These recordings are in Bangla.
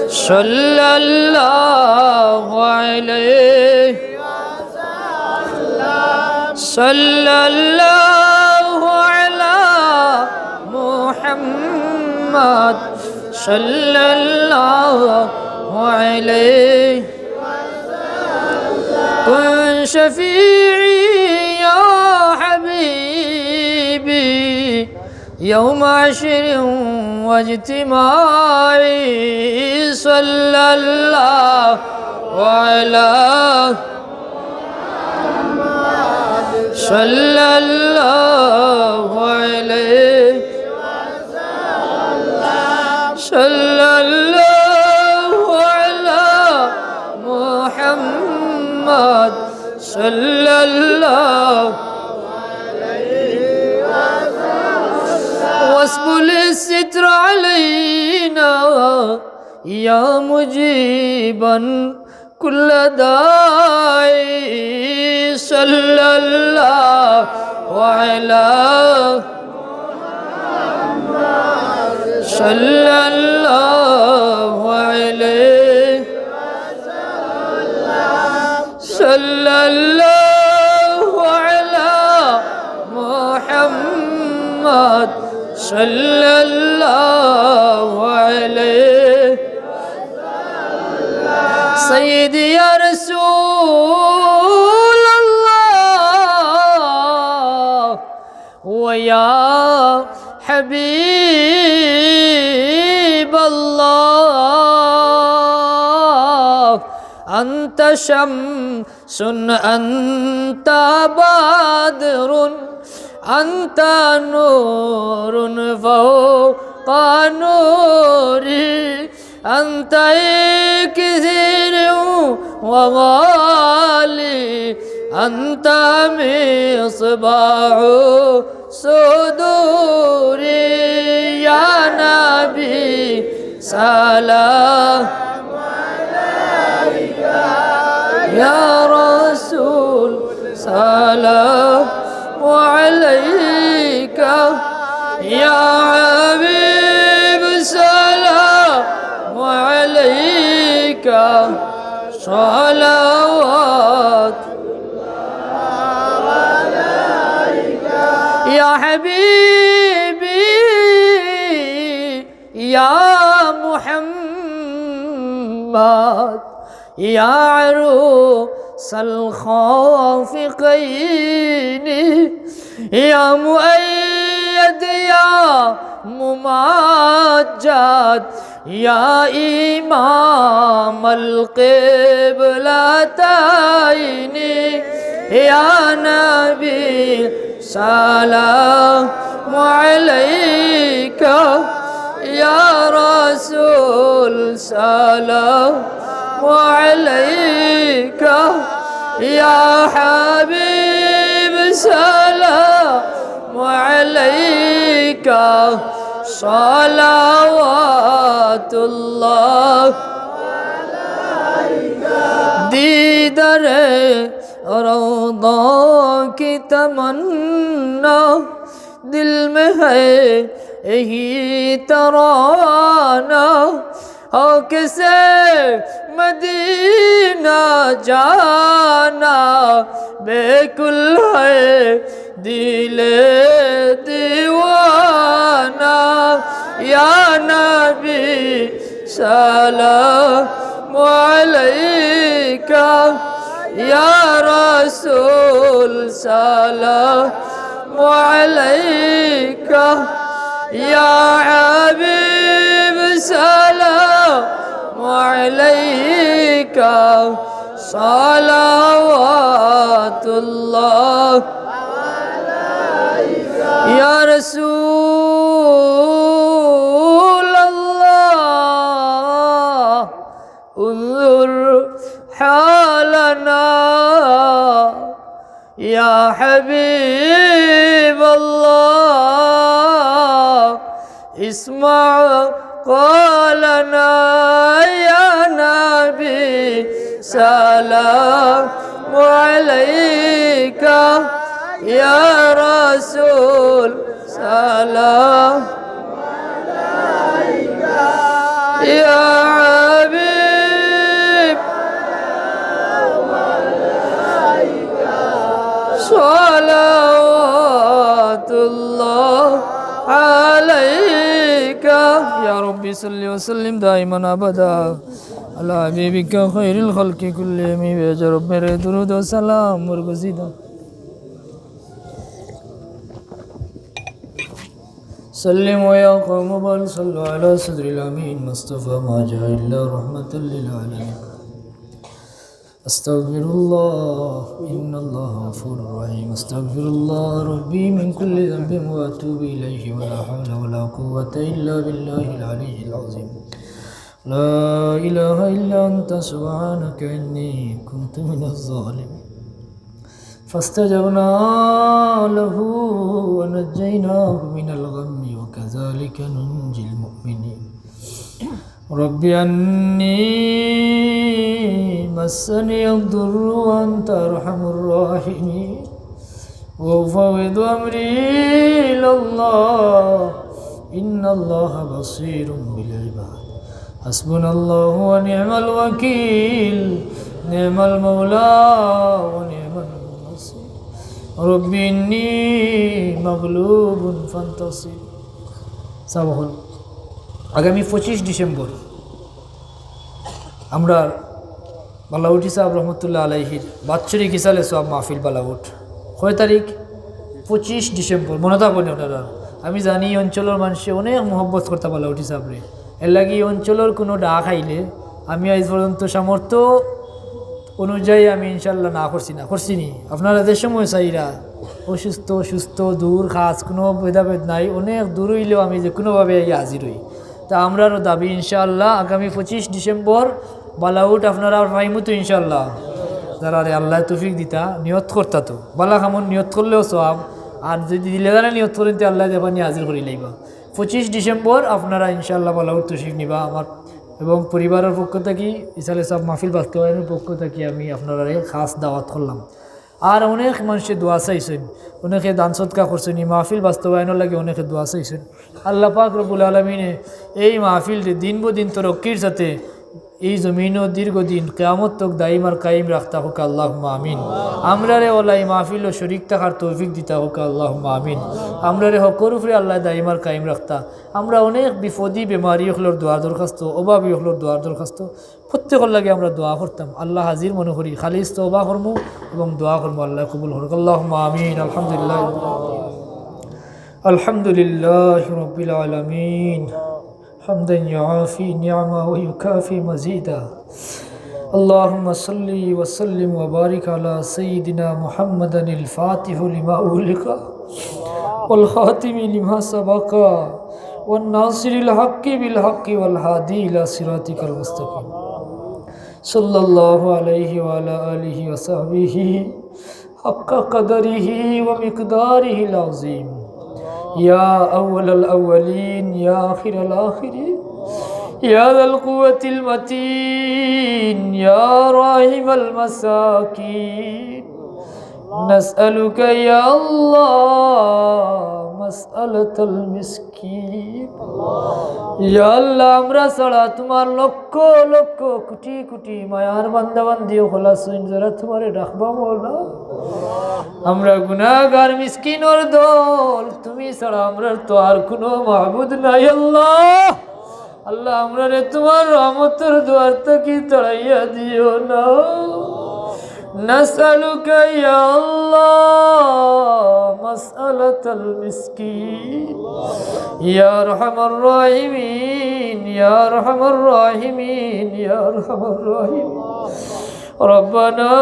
صلى الله عليه صلى الله على محمد صلى الله عليه كن شفيعي يا حبيبي يوم عشر واجتماعي صلى الله على صلى الله عليه صلى الله على محمد صلى الله واسبل الستر علينا يا مجيبا كل داعي صلى الله على صلى الله عليه صلى الله على محمد صلى الله عليه سيدي يا رسول الله ويا حبيب الله أنت شمس أنت بدر أنت نور فوق نوري أنت كثير وغالي أنت مصباح صدوري يا نبي سلام عليك يا رسول سلام عليك يا حبيب سلام عليك صلوات يا حبيبي يا محمد يا عروس الخافقين يا مؤيد يا ممجد يا إمام القبلتين يا نبي سلام عليك يا رسول سلام عليك يا حبيب سلام عليك صلوات الله दीदार रौदा की तमन्ना दिल में है यही तराना हो किसे मदीना जाना बेकुल है दिले दीवाना या नबी सलाम अलैका या रसूल सलाम अलैका या हबीब सलाम अलैका सलावतुल्लाह या रसूल अल्लाह انظر حالنا يا حبيب الله اسمع قولنا يا نبي سلام عليك يا رسول سلام عليك يا صلوات الله عليك يا ربي صل وسلم دائما أبدا على حبيبك خير الخلق كلهم يا رب میرے درود و سلام برگزیدہ سلموا يا قوم بل صلوا على صدر الأمين مصطفى ما جاء إلا رحمة للعالمين أستغفر الله إن الله غفور رحيم أستغفر الله ربي من كل ذنب وأتوب إليه ولا حول ولا قوة إلا بالله العلي العظيم لا إله إلا أنت سبحانك إني كنت من الظالمين فاستجبنا له ونجيناه من الغم وكذلك ننجي المؤمنين رب أني مسني الضر وأنت أرحم الراحمين وأفوض أمري إلى الله إن الله بصير بالعباد حسبنا الله ونعم الوكيل نعم المولى ونعم النصير رب إني مغلوب فانتصر সাবহল আগামী 25 ডিসেম্বর আমরা বালাউটি সাহেব রহমতুল্লাহ আলাইহির বাৎসরিক ইসালে সব মাহফিল বালাউট কয় তারিখ 25 ডিসেম্বর মনে থাকবেন আপনারা আমি জানি অঞ্চলের মানুষে অনেক মহব্বত করতে বালাউটি সাহেবরে এর লাগি অঞ্চলের কোনো ডাক আইলে আমি আজ পর্যন্ত সামর্থ্য অনুযায়ী আমি ইনশাল্লাহ না করছি নি আপনারা যে সময় চাইরা অসুস্থ সুস্থ দূর খাস কোনো ভেদাভেদ নাই অনেক দূর হইলেও আমি যে কোনোভাবে হাজির হই তা আমরারও দাবি ইনশাআল্লাহ আগামী 25 ডিসেম্বর বালাউট আপনারা পাইমু তো ইনশাআল্লাহ যারা আল্লাহ তৌফিক দিতা নিয়ত করতা তো বালা কামন নিয়ত করলেও সওয়াব আর যদি দিলে জানে নিয়ত করেন তো আল্লাহ দেবানি হাজির করে লইবা 25 ডিসেম্বর আপনারা ইনশাআল্লাহ বালাউট তৌফিক নিবা আমার এবং পরিবারের পক্ষ থেকে ইসালে সব মাহফিল বাস্তবায়নের পক্ষ থেকে আমি আপনারা খাস দাওয়াত করলাম আর অনেক মানুষে দোয়া চাইছেন অনেকে দান সদকা করছেন এই মাহফিল বাস্তবায়নের লাগে অনেকে দোয়া চাইছেন আল্লাহ পাক রব্বুল আলামিনে এই মাহফিলটি দিন বদিন তরক্কির সাথে এই জমিনও দীর্ঘদিন কিয়ামত তক দাইম আর কায়েম রাখতা হোক আল্লাহুম্মা আমিন আমরারে ওলা এই মাহফিল ও শরীক থাকার তৌফিক দিতা হোক আল্লাহুম্মা আমিন আমরারে হকর উপরে আল্লাহ দাইম আর কায়েম রাখতা আমরা অনেক বিপদী বেমারি হলোর দোয়ার দরখাস্ত অভাবী হলোর দোয়ার দরখাস্ত প্রত্যেকের লাগে আমরা দোয়া করতাম আল্লাহ হাজির মনে করি খালিস তওবা করমু এবং দোয়া করমু আল্লাহ কবুল হোক আল্লাহুম্মা আমিন আলহামদুলিল্লাহ রাব্বিল আলামিন حمدا يعافي نعمه ويكافي مزيدا اللهم صل وسلم وبارك على سيدنا محمد الفاتح لما أغلق والخاتم لما سبق والناصر الحق بالحق والهادي إلى صراطك المستقيم صلى الله عليه وعلى آله وصحبه حق قدره ومقداره العظيم يا أول الأولين يا آخر الآخرين يا ذا القوة المتين يا راحم المساكين نسألك يا الله مسألة المسكين يا الله আমরা ছাড়া তোমার লক্ষ লক্ষ কোটি কোটি মায়ার বান্দা বান্দি খলাস যারা তোমারে রাখবা মাওলা আমরা গুনাহগার মিসকিনের দল তুমি ছাড়া আমরা তো আর কোনো মাবুদ নাই আল্লাহ আল্লাহ আমরারে তোমার রহমতের দুয়ার থেকে তাড়াইয়া দিও না نسألك يا الله مسألة المسكين يا أرحم الراحمين يا أرحم الراحمين يا أرحم الراحمين ربنا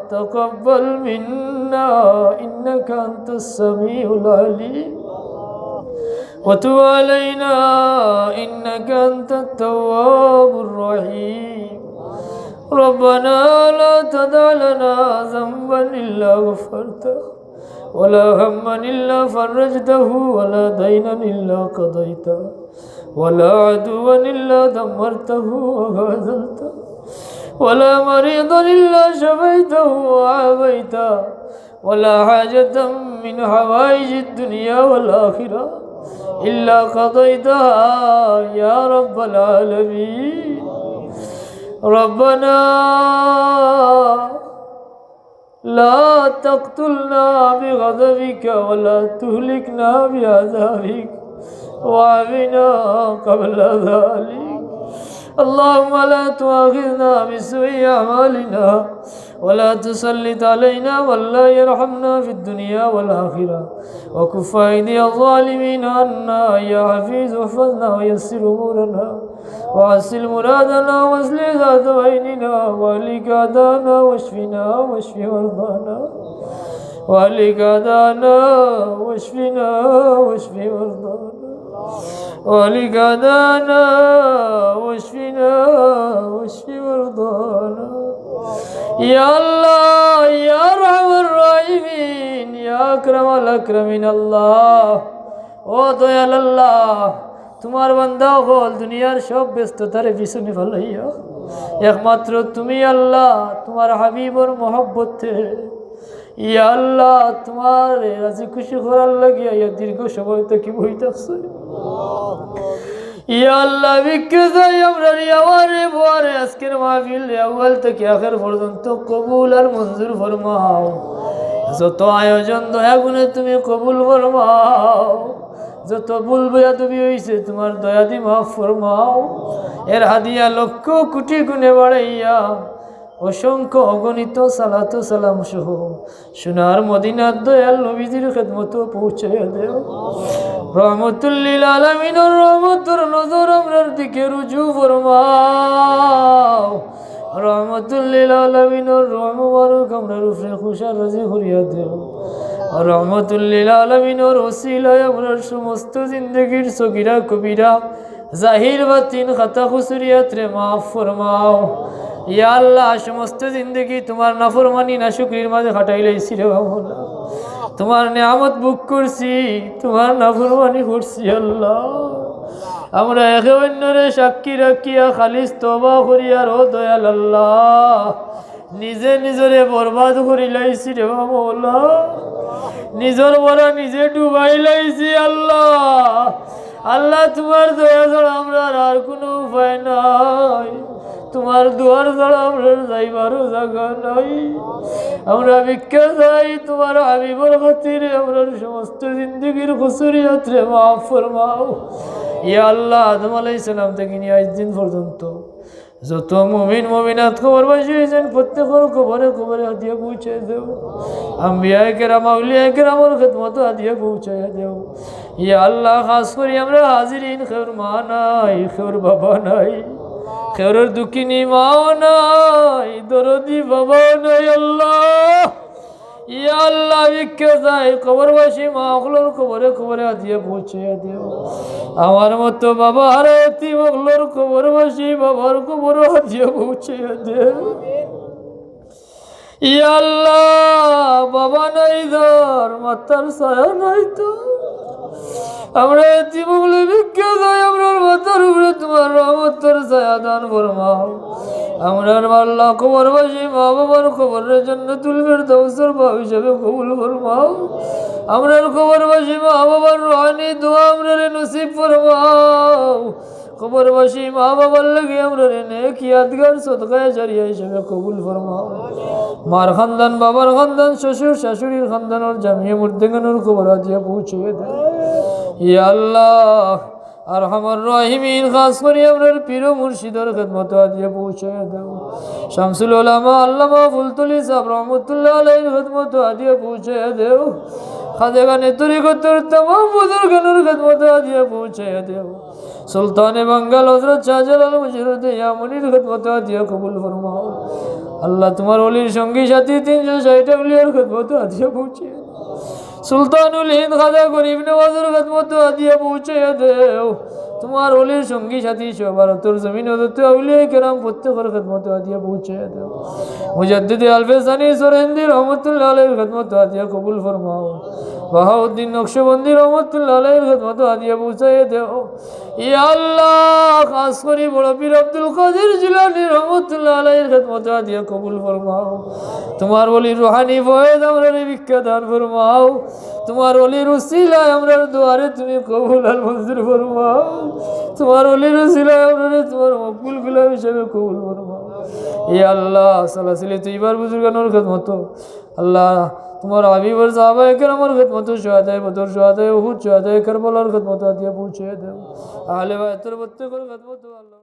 تقبل منا إنك أنت السميع العليم وتب علينا إنك أنت التواب الرحيم ربنا لا تدع لنا ذنبا إلا غفرته ولا هما إلا فرجته ولا دينا إلا قضيته ولا عدوا إلا دمرته وغازلته ولا مريضا إلا شفيته وعافيته ولا حاجة من حوائج الدنيا والآخرة إلا قضيتها يا رب العالمين ربنا لا تقتلنا بغضبك ولا تهلكنا بعذابك وعافنا قبل ذلك. اللهم لا تؤاخذنا بسوء أعمالنا ولا تسلط علينا من لا يرحمنا في الدنيا والآخرة وكف أيدي الظالمين عنا يا حفيظ. احفظنا ويسر أمورنا وعسل مرادنا واصلح ذات بيننا واهلك أعداءنا واشفنا واشف مرضانا واهلك أعداءنا واشفنا واشف مرضانا واهلك أعداءنا واشفنا واشف مرضانا. يا الله يا أرحم الراحمين يا أكرم الأكرمين الله ও দয়াল আল্লাহ, তোমার বান্দা হল দুনিয়ার সব ব্যস্ততার পিছনে ফেলাইয়া একমাত্র তুমি আল্লাহ তোমার হাবিবর মহব্বতে ইয়া আল্লাহ তোমার রাজি খুশি করার লাগিয়া ইয়া দীর্ঘ সময় থেকে বইতাছে। ইয়া আল্লাহ বিক্রয় আমরা রিয়াওয়ারে বোয়ারে আজকের মাহফিল আউয়াল থেকে আখির পর্যন্ত কবুল আর মঞ্জুর ফরমাও। যত আয়োজন দয়া গুণে তুমি কবুল ফরমাও, যত ভুল বেয়াদবি হইছে তোমার দয়া দি মাফ ফরমাও। এর হাদিয়া লক্ষ কোটি গুণে বাড়াইয়া অসংখ্য অগণিত সালাতু সালাম সহ সোনার মদিনার দয়াল নবীজির খেদমত পৌঁছাইয়া দেও। রহমতুল লিল আলামিনের রহমতের নজর আমরার দিকে রুজু ফরমাও। রহমতুল লিল আলামিনের রহম মুবারক আমরার উপরে খুশার রাজি করিয়া দেও। রহমতুল লিল আলামিনের ওসিলায় আমরার সমস্ত জিন্দেগীর সগীরা কবিরা জাহির বাতিন খাতা খুসুরিয়াত রে মাফ ফরমাও। ইয়া আল্লাহ সমস্ত জিন্দগি তোমার নাফরমানি না শুকরির মাঝে কাটাই লাইছি রে বাবা। তোমার নিয়ামত বুক করছি, তোমার নাফরমানি করছি আল্লাহ। আমরা একে অন্যরে সাক্ষী রাখিয়া খালিস তওবা করিয়ার ও দয়াল আল্লাহ নিজে নিজরে বরবাদ করি লাইছি রে বাবা। নিজর বড় নিজে ডুবাই লাইছি আল্লাহ। আল্লাহ তোমার দয়া ছাড়া আমরা আর কোনো উপায় নাই, তোমার দুয়ার ছাড়া আমরা যাইবারও জায়গা নাই। আমরা ভিক্ষা চাই তোমার হাবিবর খাতিরে আমরা সমস্ত জিন্দগির খুসুরিয়াত রে মাফ ফরমাও। ইয়া আল্লাহ আদম আলাইহিস সালাম থেকে নিয়ে আজ দিন পর্যন্ত যত মুমিন মুমিনাত কবরবাসী হয়েছেন প্রত্যেকের কবরে কবরে হাদিয়া পৌঁছায় দেও। আম্বিয়া কেরাম আউলিয়া কেরামর খেদমত হাদিয়া পৌঁছায় দেও। ইয়া আল্লাহ খাস করি আমরা হাজিরিন খের মা নাই, খের বাবা নাই, খেরের দুঃখিনী মাও নাই, দরদি বাবা নাই আল্লাহ। ইয়া আল্লাহ ভিক্ষা যায় কবরবাসী মা হলোর কবরে কবরে হাদিয়া পৌঁছায় দেও। আমার মতো বাবা হারাতি মগলোর কবরবাসী বাবার কবর হাদিয়া পৌঁছায় দেও। ইয়া আল্লাহ বাবা নাই ধর মাতার ছায়া নাই তো, আমরা এতিমগুলো ভিক্ষা যাই আমরার মাথার উপরে তোমার রহমতের ছায়া দান ফরমাও। আমরার আল্লাহ কবরবাসী মা বাবার কবরের জন্য তুলবের দৌসর ভাব হিসাবে কবুল ফরমাও। আমরার কবরবাসী মা বাবার রুহানি দোয়া আমরার নসিব ফরমাও। কবরবাসী মা বাবার লাগে আমরা নেক ইয়াদগার সদকায়ে জারিয়া হিসেবে কবুল ফরমাও। মার খানদান বাবার খানদান শ্বশুর শাশুড়ির খানদানের জামিয়া মুর্দেগানোর কবর হাদিয়া পৌঁছিয়ে দেয়। ইয়া আল্লাহ আরহামার রাহিমিন খাস করে আমরার পীর মুর্শিদের খেদমত হাদিয়া পৌঁছায় দাও। শামসুল উলামা আল্লামা ফুলতুলি সাহেব রহমতুল্লাহ আলাইহির খেদমত হাদিয়া পৌঁছায় দেও। খাদেগানে তরিকতের तमाम বুজুর্গানের খেদমত হাদিয়া পৌঁছায় দেও। সুলতানে বাঙ্গাল হযরত শাহজালাল মুজরুদ ইয়ামনির খেদমত হাদিয়া কবুল ফরমাও। আল্লাহ তোমার ওলির সঙ্গী সাথী 360 আউলিয়ার খেদমত হাদিয়া পৌঁছায়। সুলতানুল হিন্দ খাজা গরিব নওয়াজের খেদমত হাদিয়া পৌঁছায় দেও। তোমার ওলির সঙ্গী সাথী ভারতের জমিন হযরত আউলিয়া কেরাম প্রত্যেকের খেদমত হাদিয়া পৌঁছায় দেও। মুজাদ্দিদ আলফেসানি সরেন্দি রহমতুল্লাহ আলাইহির খেদমত হাদিয়া কবুল ফরমাও। বাহাউদ্দিন নকশবন্দি রহমতুল্লাহ আলাইহির খেদমত হাদিয়া পৌঁছায় দেও। ইয়া আল্লাহ খাস করে বড় পীর আব্দুল কাদের জিলানী রহমতুল্লাহ আলাইহির খেদমত হাদিয়া কবুল ফরমাও। তোমার ওলির রুহানি ফয়েজ আমরার ভিক্ষা দান ফরমাও। তোমার ওলির উসিলায় আমরার দুয়ারে তুমি কবুল আর মঞ্জুর ফরমাও। তোমার ওলির উসিলায় আমরার তোমার মকবুল গুলাম হিসেবে কবুল ফরমাও। ইয়া আল্লাহ সালাসিলে তৈবার বুজুর্গানোর খেদমত আল্লাহ তোমার হাবিবর সাহাবায়ে কেরামের খিদমত শুহাদায়ে বদর শুহাদায়ে উহুদ শুহাদায়ে কারবালার খিদমত দিয়ে পৌঁছে দেও আহলে বাইতের প্রত্যেকের খিদমত আল্লাহ